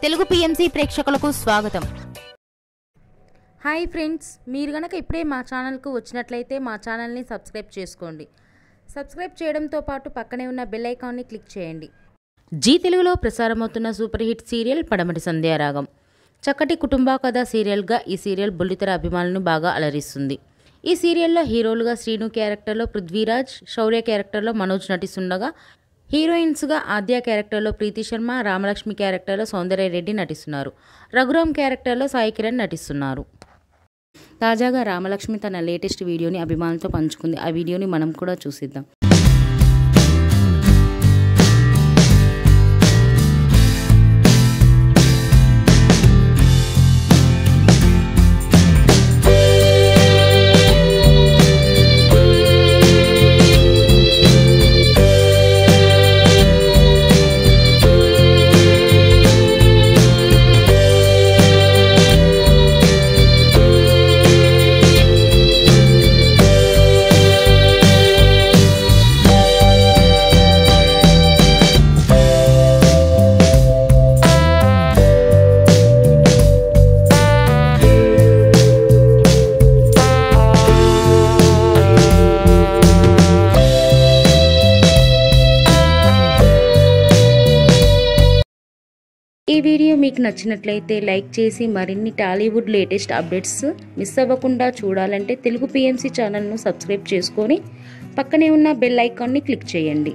Telugu PMC ప్రేక్షకులకు స్వాగతం. Hi friends, మీరు గనక ఇప్పుడే మా ఛానల్కు వచ్చినట్లయితే మా ఛానల్ని సబ్స్క్రైబ్ చేసుకోండి. సబ్స్క్రైబ్ చేయడంతో పాటు పక్కనే ఉన్న బెల్ ఐకాన్ని క్లిక్ చేయండి. జీ తెలుగులో ప్రసారమవుతున్న సూపర్ హిట్ సీరియల్ పడమటి సంధ్యారాగం. చక్కటి కుటుంబ కథ సీరియల్గా ఈ సీరియల్ బుల్లితెర అభిమానులను బాగా అలరిస్తుంది. ఈ సీరియల్లో హీరోలుగా శ్రీను క్యారెక్టర్లో పృథ్వీరాజ్, శౌర్య క్యారెక్టర్లో మనోజ్ నటిస్తుండగా హీరోయిన్స్గా ఆద్య క్యారెక్టర్లో ప్రీతి శర్మ, రామలక్ష్మి క్యారెక్టర్లో సౌందర్య రెడ్డి నటిస్తున్నారు. రఘురామ్ క్యారెక్టర్లో సాయి కిరణ్ నటిస్తున్నారు. తాజాగా రామలక్ష్మి తన లేటెస్ట్ వీడియోని అభిమానులతో పంచుకుంది. ఆ వీడియోని మనం కూడా చూసిద్దాం. ఈ వీడియో మీకు నచ్చినట్లయితే లైక్ చేసి మరిన్ని టాలీవుడ్ లేటెస్ట్ అప్డేట్స్ మిస్ అవ్వకుండా చూడాలంటే తెలుగు పిఎంసి ఛానల్ను సబ్స్క్రైబ్ చేసుకొని పక్కనే ఉన్న బెల్ ఐకాన్ని క్లిక్ చేయండి.